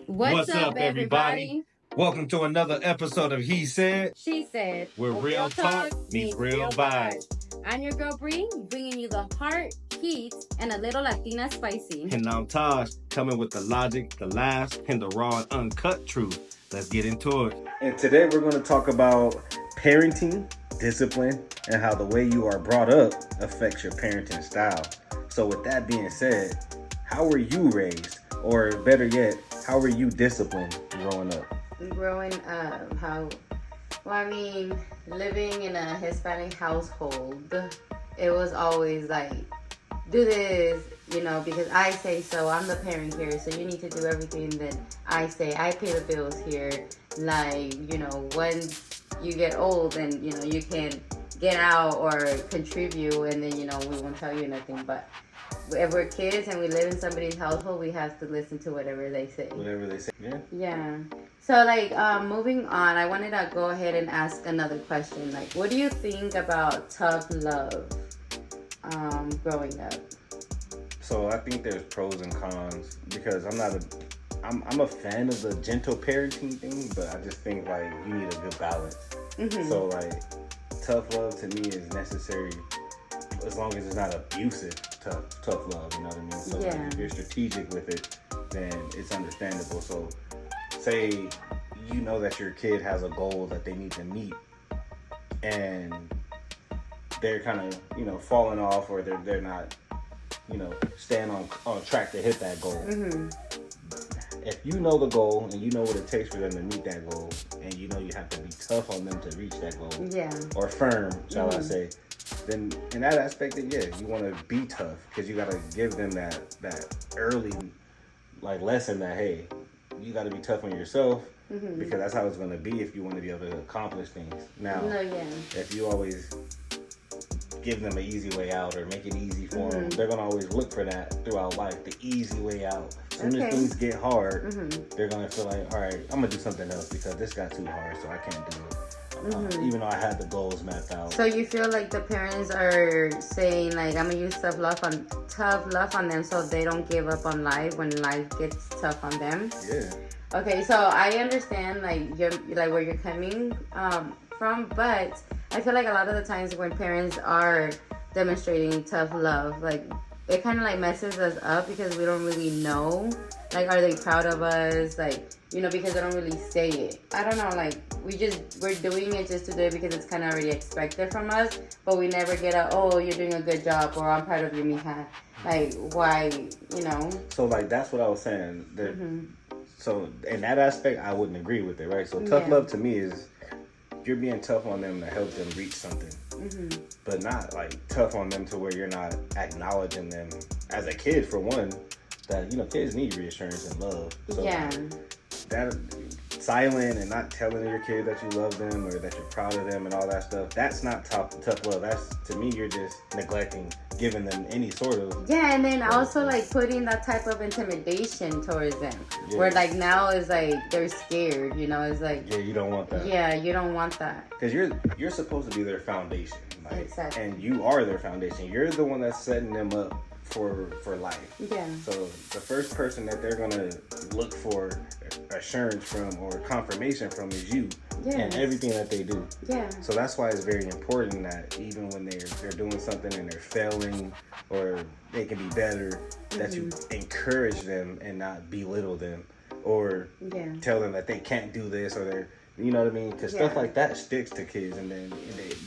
What's up, everybody? Welcome to another episode of He Said, She said, where real talk meets real vibes. I'm your girl Bree, bringing you the heart, heat, and a little Latina spicy. And I'm Taj, coming with the logic, the laughs, and the raw and uncut truth. Let's get into it. And today we're going to talk about parenting, discipline, and how the way you are brought up affects your parenting style. So with that being said, how were you raised? Or better yet, how were you disciplined growing up? Living in a Hispanic household, it was always like, do this, because I say so. I'm the parent here, so you need to do everything that I say. I pay the bills here. Once you get old and, you can get out or contribute, and then, we won't tell you nothing. But if we're kids and we live in somebody's household, we have to listen to whatever they say. Yeah. So, moving on, I wanted to go ahead and ask another question. What do you think about tough love growing up? So I think there's pros and cons because I'm a fan of the gentle parenting thing, but I just think you need a good balance. Mm-hmm. So tough love to me is necessary as long as it's not abusive tough love, you know what I mean? So if you're strategic with it, then it's understandable. So say you know that your kid has a goal that they need to meet and they're kind of, falling off or they're not, staying on track to hit that goal. Mm-hmm. If you know the goal and you know what it takes for them to meet that goal and you know you have to be tough on them to reach that goal, or firm, shall I say, then in that aspect, you want to be tough because you got to give them that early lesson that, hey, you got to be tough on yourself. Mm-hmm. Because that's how it's going to be if you want to be able to accomplish things. Now, if you always give them an easy way out or make it easy for them, they're going to always look for that throughout life, the easy way out. As soon as things get hard, they're going to feel like, all right, I'm going to do something else because this got too hard, so I can't do it. Even though I had the goals mapped out. So you feel like the parents are saying, I'm going to use tough love on them so they don't give up on life when life gets tough on them? Yeah. Okay, so I understand where you're coming from, but I feel like a lot of the times when parents are demonstrating tough love, it kind of messes us up because we don't really know. Are they proud of us? Because they don't really say it. I don't know. We're doing it just to do it because it's kind of already expected from us, but we never get oh, you're doing a good job, or I'm proud of you, mija. Why, So that's what I was saying. So in that aspect, I wouldn't agree with it, right? So tough love to me is you're being tough on them to help them reach something, but not tough on them to where you're not acknowledging them as a kid, for one, that, kids need reassurance and love. So that silent and not telling your kid that you love them or that you're proud of them and all that stuff, that's not tough love. That's, to me, you're just neglecting giving them any sort of and then also putting that type of intimidation towards them, where now is they're scared, it's you don't want that. You don't want that because you're supposed to be their foundation, exactly. And you are their foundation. You're the one that's setting them up for life. So the first person that they're gonna look for assurance from or confirmation from is you. And everything that they do. So that's why it's very important that even when they're doing something and they're failing or they can be better, that you encourage them and not belittle them or tell them that they can't do this or they're, you know what I mean? Because stuff like that sticks to kids, and then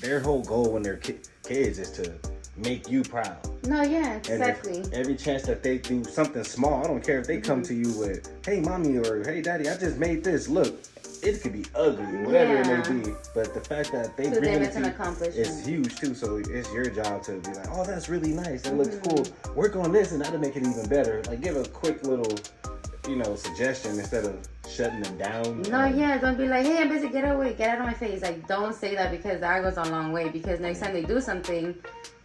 their whole goal when they're kids is to make you proud. Exactly. And every chance that they do something small, I don't care if they come to you with, hey mommy, or hey daddy, I just made this, look, it could be ugly, whatever it may be, but the fact that they bring it to you is huge too. So it's your job to be like, oh, that's really nice, that looks cool, work on this and that'll make it even better. Give a quick little suggestion instead of shutting them down. Don't be like, hey, I'm busy, get out of my face. Don't say that, because that goes a long way, because next time they do something,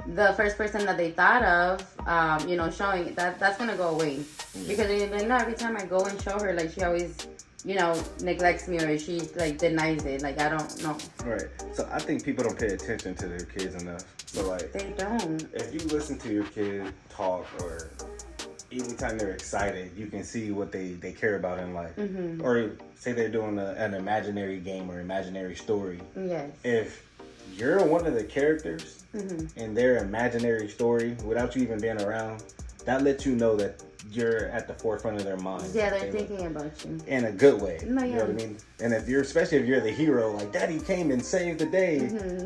the first person that they thought of, showing it, that's gonna go away. Because every time I go and show her, she always, neglects me, or she denies it. I don't know. Right. So I think people don't pay attention to their kids enough. So they don't. If you listen to your kid talk or anytime they're excited, you can see what they care about in life. Or say they're doing an imaginary game or imaginary story. Yes. If you're one of the characters in their imaginary story without you even being around, that lets you know that you're at the forefront of their mind. Yeah, they're thinking about you. In a good way. No, you know what I mean? And especially if you're the hero, like Daddy came and saved the day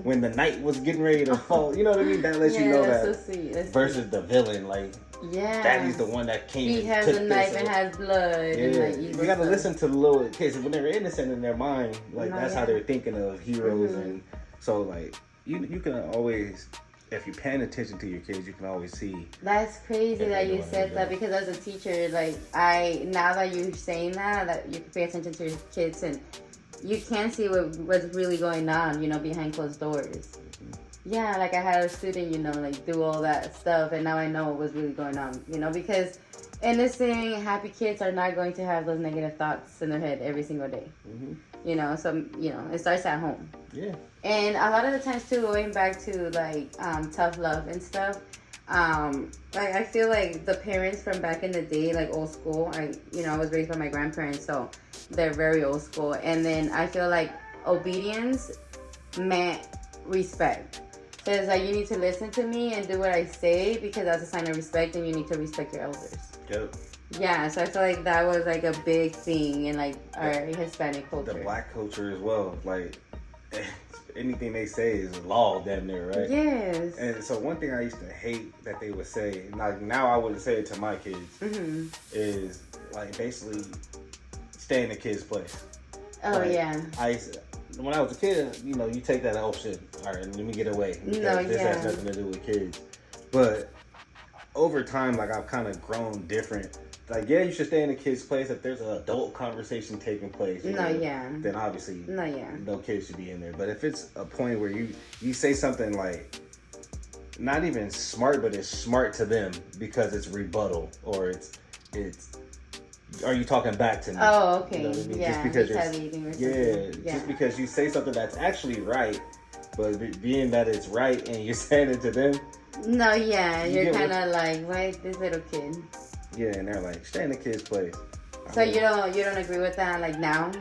when the night was getting ready to fall. You know what I mean? That lets you know that. So sweet. That's versus sweet. The villain, like Daddy's the one that came. He has a knife and has blood. Yeah, and you gotta listen to the little kids when they're innocent in their mind. Like that's how they're thinking of heroes, and so like you can always. If you're paying attention to your kids, you can always see. That's crazy that you said that, because as a teacher, like now that you're saying that you can pay attention to your kids and you can see what's really going on, behind closed doors. Yeah, like I had a student, like do all that stuff, and now I know what was really going on, because innocent, happy kids are not going to have those negative thoughts in their head every single day. So it starts at home. Yeah. And a lot of the times too, going back to like tough love and stuff, like I feel like the parents from back in the day, like old school. I was raised by my grandparents, so they're very old school. And then I feel like obedience meant respect. So it's like you need to listen to me and do what I say because that's a sign of respect, and you need to respect your elders. Yep. Yeah, so I feel like that was like a big thing in like our Hispanic culture. The black culture as well. Like anything they say is law damn near, right? Yes. And so one thing I used to hate that they would say, like now I wouldn't say it to my kids, is like basically stay in the kid's place. Oh, like, yeah. When I was a kid, you take that, oh shit, all right, let me get away. Because this has nothing to do with kids. But over time, like I've kind of grown different. Like, yeah, you should stay in the kid's place. If there's an adult conversation taking place, then obviously no kids should be in there. But if it's a point where you say something like, not even smart, but it's smart to them because it's rebuttal or it's are you talking back to me? Oh, okay. You know what I mean? Yeah, just because just because you say something that's actually right, but being that it's right and you're saying it to them. No, yeah, you're kind of like, why this little kid? Yeah, and they're like, stay in the kid's place. So you don't agree with that, like now?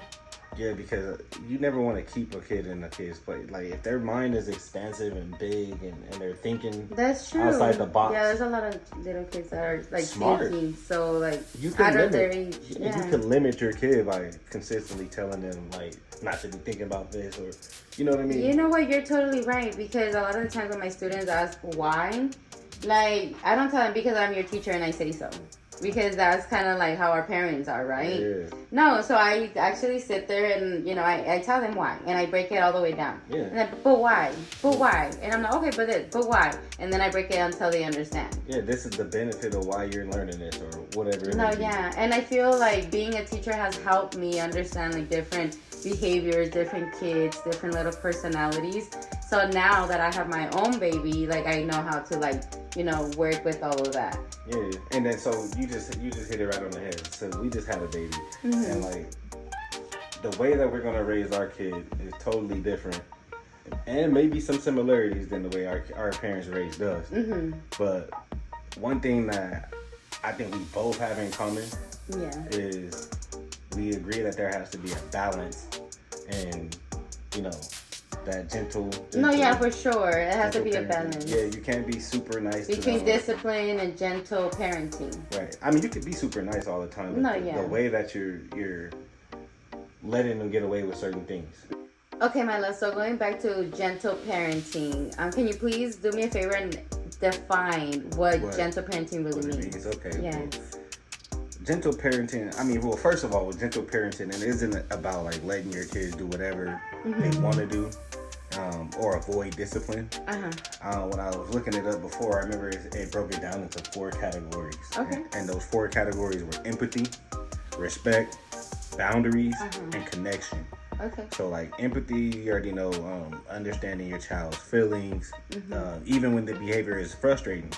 Yeah, because you never want to keep a kid in a kid's place. Like if their mind is expansive and big and they're thinking that's true outside the box. Yeah, there's a lot of little kids that are like smart. Thinking, so like you can out of their age. You can limit your kid by consistently telling them like not to be thinking about this, or you know what I mean. You know what? You're totally right, because a lot of the times when my students ask why, like I don't tell them because I'm your teacher and I say so. Because that's kind of like how our parents are, right? Yeah. No, so I actually sit there and, I tell them why. And I break it all the way down. Yeah. And then, but why? But why? And I'm like, okay, but why? And then I break it until they understand. Yeah, this is the benefit of why you're learning this or whatever. No, yeah. And I feel like being a teacher has helped me understand like different behaviors, different kids, different little personalities. So now that I have my own baby, like I know how to like, work with all of that. Yeah, and then so you just hit it right on the head. So we just had a baby, and like the way that we're gonna raise our kid is totally different, and maybe some similarities than the way our parents raised us. But one thing that I think we both have in common is we agree that there has to be a balance, and that gentle. No, yeah, for sure. It has to be parenting. A balance. Yeah, you can't be super nice between discipline and gentle parenting. Right. I mean, you can be super nice all the time, but the way that you're letting them get away with certain things. Okay, my love. So going back to gentle parenting, can you please do me a favor and define what gentle parenting really means? Okay. Yes. Gentle parenting, I mean, well, first of all, with gentle parenting, it isn't about like letting your kids do whatever they want to do or avoid discipline. When I was looking it up before, I remember it broke it down into 4 categories. Okay. And those 4 categories were empathy, respect, boundaries, and connection. Okay. So like empathy, you already know, understanding your child's feelings, even when the behavior is frustrating.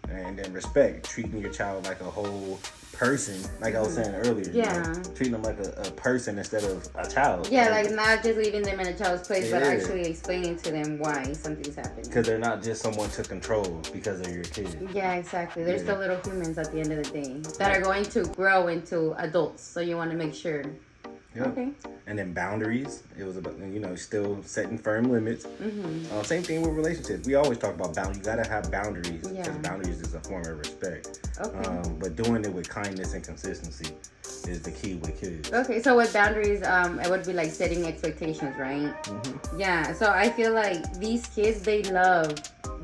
And then respect, treating your child like a whole person, like I was saying earlier. Yeah. Treating them like a person instead of a child. Yeah, like not just leaving them in a child's place, but actually explaining to them why something's happening. Because they're not just someone to control because they're your kid. Yeah, exactly. They're still little humans at the end of the day that are going to grow into adults. So you want to make sure. Yep. Okay. And then boundaries. It was about, still setting firm limits. Same thing with relationships. We always talk about boundaries. You gotta have boundaries because boundaries is a form of respect. Okay. But doing it with kindness and consistency is the key with kids. Okay, so with boundaries, it would be like setting expectations, right? Yeah. So I feel like these kids, they love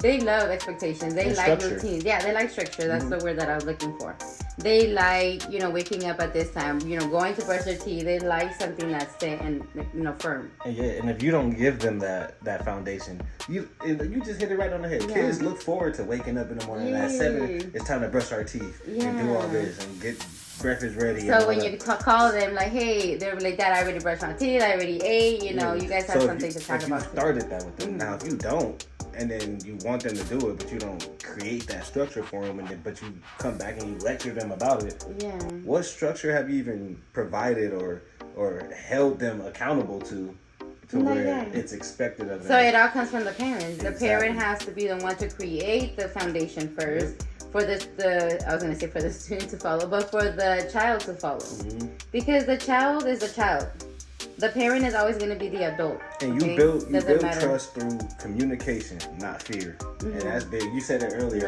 expectations. They like routines. Yeah, they like structure. That's the word that I was looking for. They like, waking up at this time, going to brush their teeth. They like something that's set and, firm. And and if you don't give them that foundation, you just hit it right on the head. Yeah. Kids look forward to waking up in the morning at 7. It's time to brush our teeth and do all this and get breakfast ready. So when you call them like, hey, they're like, Dad, I already brushed my teeth. I already ate. You guys have something to talk about. You started that with them. Now, if you don't, and then you want them to do it, but you don't create that structure for them, but you come back and you lecture them about it. Yeah. What structure have you even provided or held them accountable to where it's expected of them? So it all comes from the parents. The parent has to be the one to create the foundation first. For the student to follow, but for the child to follow. Because the child is the child. The parent is always going to be the adult. And you build trust through communication, not fear. And that's big. You said it earlier,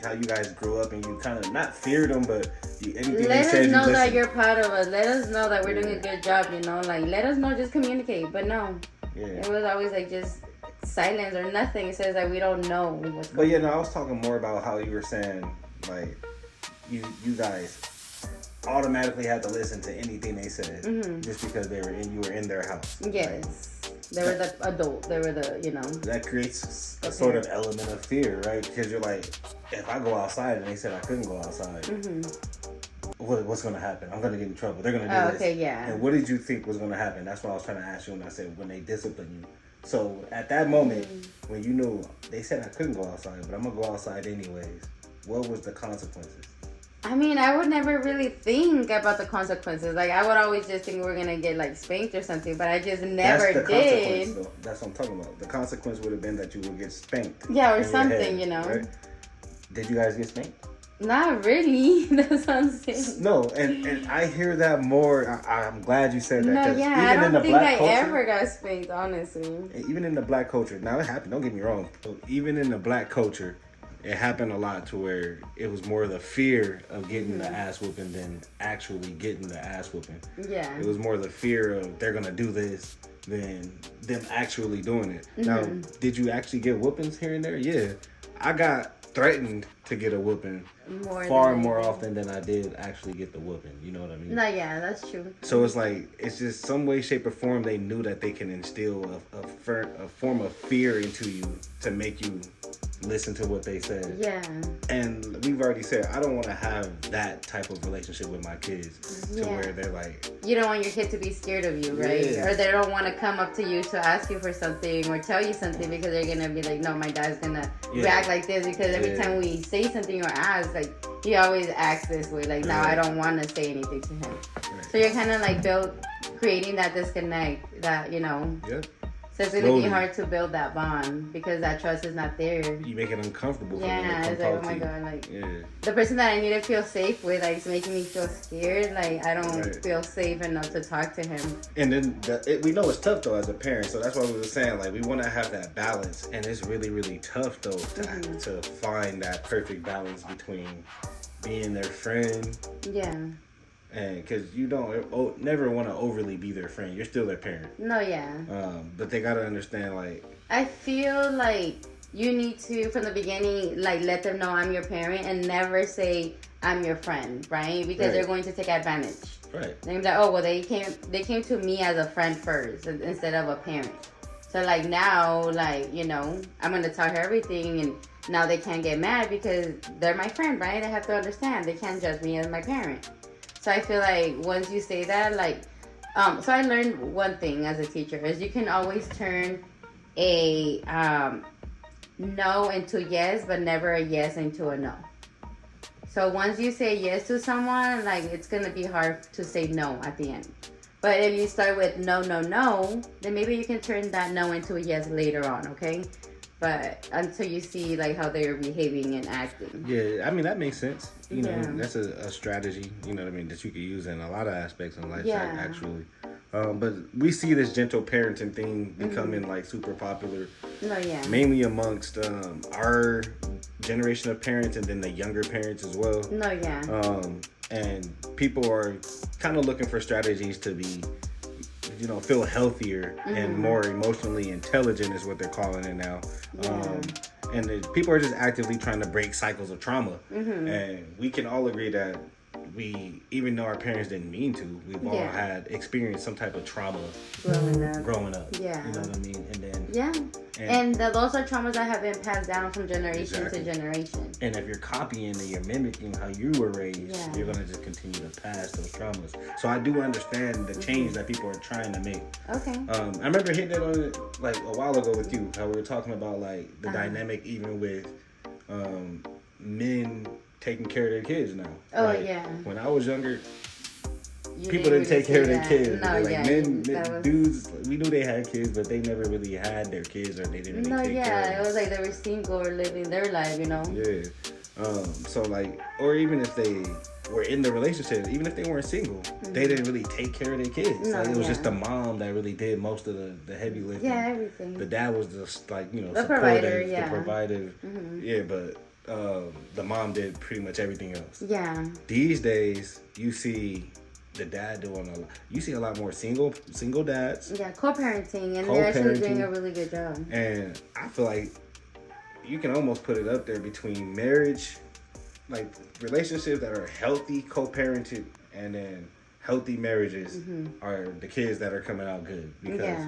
how you guys grew up and you kind of not feared them, but anything let us know that you're proud of us. Let us know that we're doing a good job, let us know, just communicate. But no, it was always like just silence or nothing. It says that we don't know what's going on. But I was talking more about how you were saying, like, you guys automatically had to listen to anything they said just because you were in their house. Yes. Right? They were the adult. They were the, That creates a sort of element of fear, right? Because you're like, if I go outside and they said I couldn't go outside, what's going to happen? I'm going to get in trouble. They're going to do this. Okay, yeah. And what did you think was going to happen? That's what I was trying to ask you when I said when they discipline you. So at that moment, when you knew they said I couldn't go outside, but I'm going to go outside anyways, what was the consequences? I mean, I would never really think about the consequences. Like, I would always just think we're going to get, like, spanked or something, but I just never did. Though. That's what I'm talking about. The consequence would have been that you would get spanked. Yeah, or something, Right? Did you guys get spanked? Not really. That's what I'm saying. No, and I hear that more. I'm glad you said that. No, yeah, I don't think I ever got spanked, honestly. Even in the black culture. Now, it happened. Don't get me wrong. Even in the black culture, it happened a lot to where it was more the fear of getting the ass whooping than actually getting the ass whooping. Yeah. It was more the fear of they're going to do this than them actually doing it. Now, did you actually get whoopings here and there? Yeah. I got threatened to get a whooping far more often than I did actually get the whooping. You know what I mean? No, yeah, that's true. So it's like, it's just some way, shape, or form they knew that they can instill a form of fear into you to make you listen to what they said. Yeah. And we've already said, I don't want to have that type of relationship with my kids to where they're like... You don't want your kid to be scared of you, right? Yeah. Or they don't want to come up to you to ask you for something or tell you something because they're going to be like, no, my dad's going to react like this because every time we say something or ask, like, he always acts this way. Like, now I don't want to say anything to him. Right. So you're kind of like creating that disconnect that, Yeah. So it's going to be hard to build that bond because that trust is not there. You make it uncomfortable for them to come it's like, oh my God, like, the person that I need to feel safe with, like, it's making me feel scared. Like, I don't feel safe enough to talk to him. And then we know it's tough, though, as a parent. So that's why we were saying, like, we want to have that balance. And it's really, really tough, though, to find that perfect balance between being their friend. Yeah. And because you don't never want to overly be their friend. You're still their parent. No, yeah. But they got to understand, like... I feel like you need to, from the beginning, like, let them know I'm your parent and never say I'm your friend, right? Because they're going to take advantage. Right. They're like, oh, well, they came to me as a friend first instead of a parent. So, like, now, like, I'm going to tell her everything and now they can't get mad because they're my friend, right? They have to understand. They can't judge me as my parent. So I feel like once you say that, like, so I learned one thing as a teacher is you can always turn a no into yes, but never a yes into a no. So once you say yes to someone, like it's gonna be hard to say no at the end. But if you start with no, no, no, then maybe you can turn that no into a yes later on, okay? But until you see like how they're behaving and acting. Yeah, I mean that makes sense. You know, that's a strategy. You know what I mean, that you could use in a lot of aspects in life. Actually, but we see this gentle parenting thing becoming like super popular. No, yeah. Mainly amongst our generation of parents and then the younger parents as well. No, yeah. And people are kind of looking for strategies to be, you know, feel healthier and more emotionally intelligent is what they're calling it now. And people are just actively trying to break cycles of trauma. And we can all agree that even though our parents didn't mean to, we've all had experienced some type of trauma growing up. Yeah. You know what I mean? And then and those are traumas that have been passed down from generation to generation. And if you're copying and you're mimicking how you were raised, you're going to just continue to pass those traumas. So I do understand the change that people are trying to make. Okay. I remember hitting it on it like a while ago with you, how we were talking about like the dynamic even with men taking care of their kids now. Oh, like, yeah. When I was younger, people didn't take care of their kids. No, like men, dudes, we knew they had kids, but they never really had their kids, or they didn't really take care of them. It was like they were single or living their life, you know. Yeah. So like, or even if they were in the relationship, even if they weren't single, they didn't really take care of their kids. No, like, it was just the mom that really did most of the heavy lifting. Yeah, everything. The dad was just like, you know, the supportive, provider, the provider. Yeah, but the mom did pretty much everything else. Yeah. These days, you see the dad doing a lot. You see a lot more single dads. Yeah, co-parenting, and they're actually doing a really good job. And I feel like you can almost put it up there between marriage, like relationships that are healthy, co-parented, and then healthy marriages are the kids that are coming out good. Because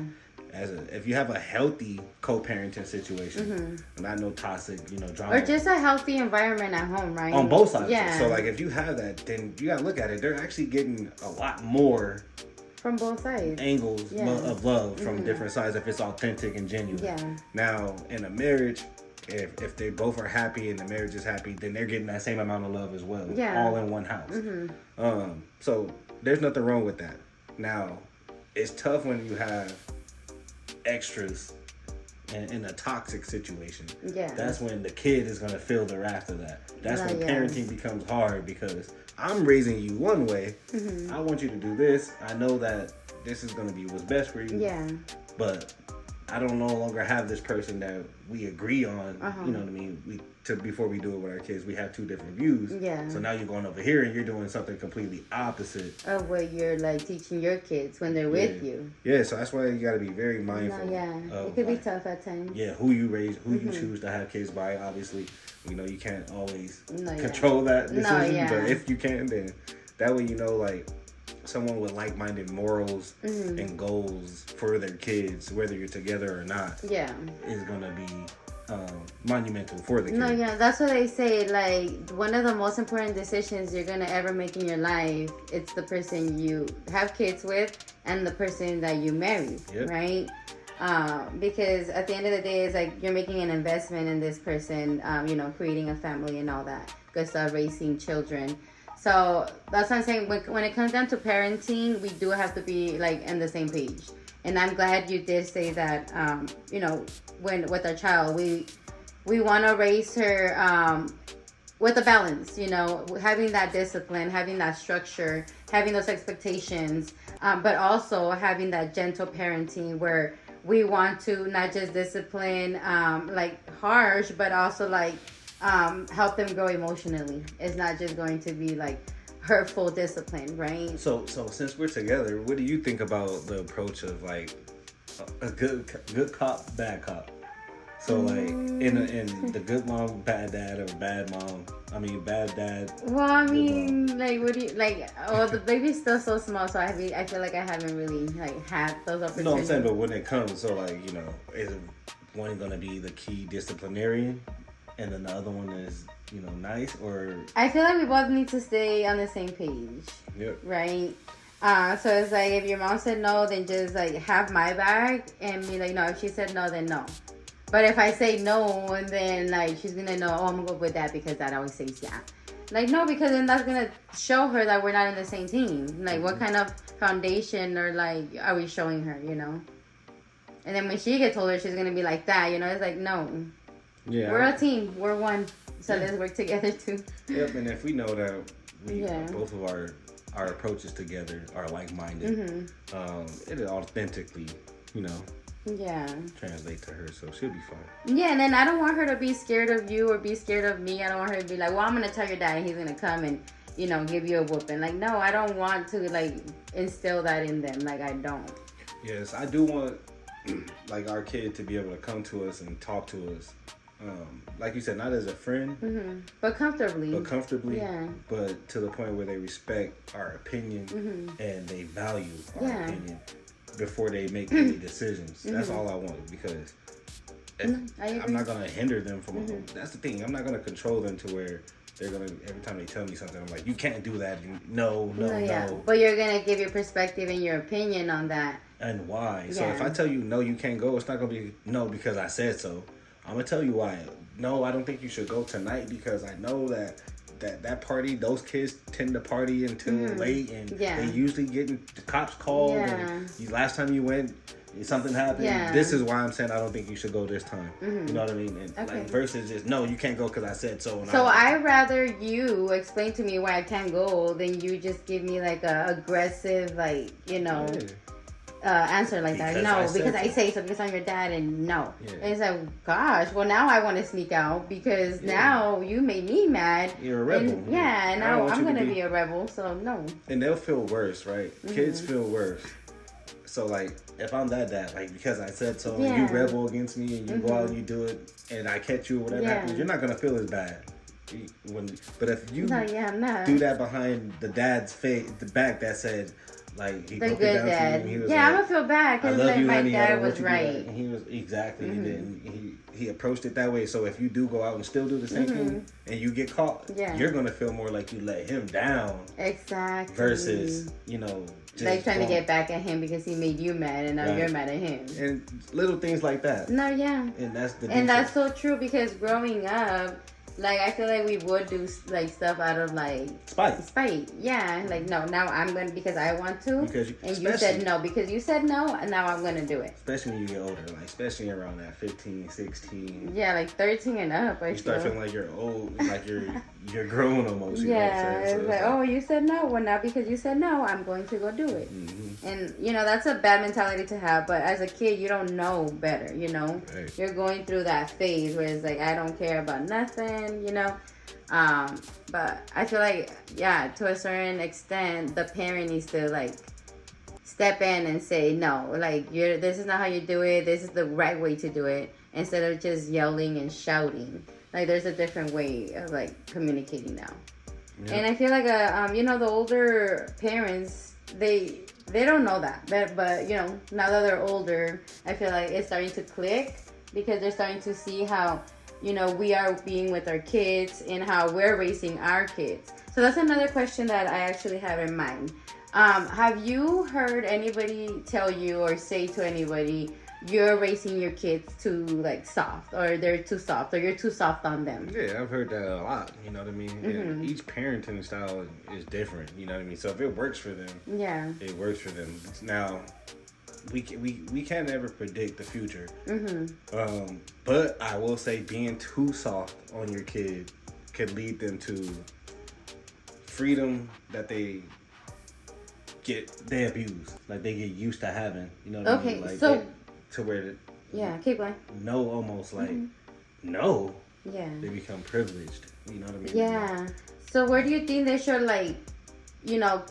if you have a healthy co-parenting situation, not no toxic, you know, drama, or just a healthy environment at home, right? On both sides. Yeah. So like if you have that, then you gotta look at it. They're actually getting a lot more from both sides angles of love from different sides if it's authentic and genuine. Yeah. Now in a marriage, if they both are happy and the marriage is happy, then they're getting that same amount of love as well. Yeah. All in one house. So there's nothing wrong with that. Now, it's tough when you have extras in a toxic situation. Yeah. That's when the kid is going to feel the wrath of that. That's when parenting becomes hard, because I'm raising you one way. I want you to do this. I know that this is going to be what's best for you. Yeah. But I don't no longer have this person that we agree on. You know what I mean? Before we do it with our kids, we have two different views. Yeah. So now you're going over here and you're doing something completely opposite of what you're like teaching your kids when they're with you. Yeah. So that's why you got to be very mindful. It could be tough at times. Yeah. Who you raise, who you choose to have kids by. Obviously, you know you can't always control that decision. But if you can, then that way you know like someone with like-minded morals and goals for their kids, whether you're together or not, is gonna be monumental for the kid. That's what they say. Like, one of the most important decisions you're gonna ever make in your life, it's the person you have kids with and the person that you marry, right? Because at the end of the day, it's like you're making an investment in this person, you know, creating a family and all that good stuff, raising children. So that's what I'm saying. When it comes down to parenting, we do have to be like on the same page. And I'm glad you did say that. You know, with our child, we want to raise her with a balance. You know, having that discipline, having that structure, having those expectations, but also having that gentle parenting where we want to not just discipline like harsh, but also like help them grow emotionally. It's not just going to be like hurtful discipline, right? So since we're together, what do you think about the approach of like a good cop, bad cop? So like in the good mom, bad dad, or bad mom. I mean bad dad. Well, I mean, like, what do you like? Oh, the baby's still so small, so I feel like I haven't really like had those opportunities. No, I'm saying, but when it comes, so like, you know, is one gonna be the key disciplinarian, and then the other one is, you know, nice? Or I feel like we both need to stay on the same page. Yep. Right? So it's like if your mom said no, then just like have my back and be like, no, if she said no, then no. But if I say no, and then like she's gonna know, oh, I'm gonna go with that because that always says yeah. Like, no, because then that's gonna show her that we're not in the same team. Like, what kind of foundation or like are we showing her, you know? And then when she gets older, she's gonna be like that, you know? It's like, no, we're a team, we're one, so let's work together too. Yep, and if we know that both of our approaches together are like-minded, it'll authentically, you know, translate to her, so she'll be fine. Yeah, and then I don't want her to be scared of you or be scared of me. I don't want her to be like, well, I'm gonna tell your dad and he's gonna come and, you know, give you a whooping. Like, no, I don't want to like instill that in them. Like, I don't. Yes, I do want like our kid to be able to come to us and talk to us, like you said, not as a friend, but comfortably. But to the point where they respect our opinion and they value our opinion before they make any decisions. That's all I want, because I'm not gonna hinder them from. That's the thing. I'm not gonna control them to where they're gonna, every time they tell me something, I'm like, you can't do that. No. But you're gonna give your perspective and your opinion on that. And why? So if I tell you no, you can't go, it's not gonna be no because I said so. I'm gonna tell you why. No, I don't think you should go tonight because I know that party, those kids tend to party until late, and they usually getting the cops called. And last time you went, something happened. This is why I'm saying I don't think you should go this time. You know what I mean? And like versus just no, you can't go because I said so. And I'd rather you explain to me why I can't go than you just give me like a aggressive, like, you know. Answer like that. No, because I say so, because I'm your dad, and no. And it's like, gosh, well, now I want to sneak out because now you made me mad. You're a rebel. And, now I'm going to be a rebel, so no. And they'll feel worse, right? Kids feel worse. So, like, if I'm that dad, like, because I said so, and you rebel against me, and you go out and you do it, and I catch you or whatever happens, you're not going to feel as bad. But if you do that behind the dad's face, the back that said, like, he the good down dad. To you, and he was I'm gonna feel bad because like, my dad was right. And he was exactly, and then he approached it that way. So if you do go out and still do the same thing, and you get caught, you're gonna feel more like you let him down. Exactly. Versus, you know, just like trying to get back at him because he made you mad, and now you're mad at him. And little things like that. No, And that's the. And that's so true, because growing up, like, I feel like we would do, like, stuff out of, like... Spite. Yeah. Like, no, now I'm going to... Because I want to. And you said no. Because you said no, and now I'm going to do it. Especially when you get older. Like, especially around that 15, 16. Yeah, like 13 and up, you start feeling like you're old. Like, you're grown almost. You know what I'm saying? So it's like, oh, you said no. Well, now because you said no, I'm going to go do it. And, you know, that's a bad mentality to have. But as a kid, you don't know better, you know? Right. You're going through that phase where it's like, I don't care about nothing, you know? But I feel like, to a certain extent, the parent needs to, like, step in and say, no, like, this is not how you do it. This is the right way to do it. Instead of just yelling and shouting. Like, there's a different way of, like, communicating now. Yeah. And I feel like, you know, the older parents, they don't know that. But, you know, now that they're older, I feel like it's starting to click because they're starting to see how, you know, we are being with our kids and how we're raising our kids. So that's another question that I actually have in mind. Have you heard anybody tell you or say to anybody, you're raising your kids too, like, soft, or they're too soft, or you're too soft on them? Yeah, I've heard that a lot, you know what I mean? And each parenting style is different, you know what I mean? So if it works for them, it works for them. Now, we can't ever predict the future. But I will say being too soft on your kid could lead them to freedom that they abuse. Like, they get used to having, you know what I mean? Like, so... to where keep going. No, almost like no. Yeah. They become privileged. You know what I mean? Yeah. So where do you think they should, like, you know,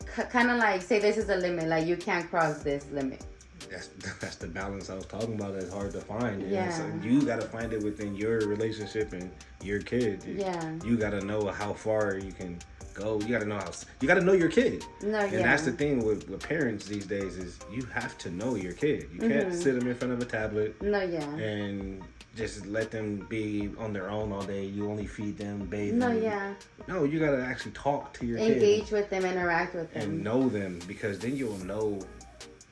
kind of like say this is a limit, like you can't cross this limit? That's the balance I was talking about. That's hard to find. Yeah. So you got to find it within your relationship and your kid. Yeah. You got to know how far you can go. You gotta know your kid. That's the thing with parents these days is you have to know your kid. You can't sit them in front of a tablet and just let them be on their own all day. You only feed them, bathe them. No, you gotta actually talk to your kid. Engage with them, interact with them. And know them, because then you'll know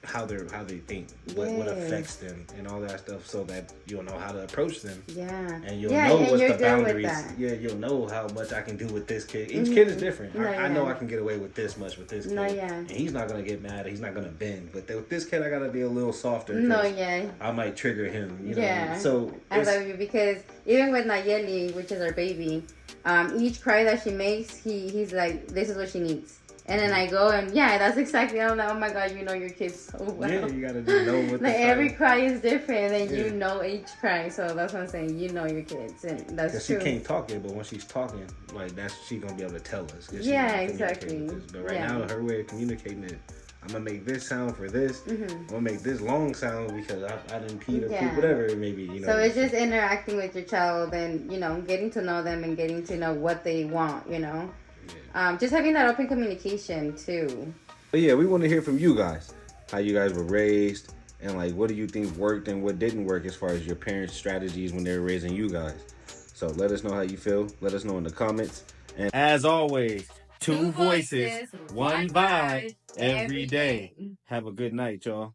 how they think, what affects them, and all that stuff, so that you'll know how to approach them. Yeah. And you'll know and what's you're the good with boundaries. that. Yeah, you'll know how much I can do with this kid. Each kid is different. No, I know I can get away with this much with this kid. No, yeah. And he's not gonna get mad. He's not gonna bend. But with this kid, I gotta be a little softer. No, yeah. I might trigger him. You know? Yeah. So I love you, because even with Nayeli, which is our baby, each cry that she makes, he's like, this is what she needs. And then I go and that's exactly. I'm like, oh my God, you know your kids so well. Yeah, you gotta just know what. Like every cry is different, and you know each cry. So that's what I'm saying. You know your kids, and that's true. She can't talk yet, but when she's talking, like she gonna be able to tell us. Yeah, exactly. But right now, her way of communicating it, I'm gonna make this sound for this. I'm gonna make this long sound because I didn't pee or poop, whatever it may be. You know. So it's just interacting with your child, and getting to know them and getting to know what they want. Just having that open communication too. But yeah, we want to hear from you guys, how you guys were raised, and like what do you think worked and what didn't work as far as your parents' strategies when they were raising you guys. So let us know how you feel. Let us know in the comments. And as always, two voices, one vibe every day. Have a good night, y'all.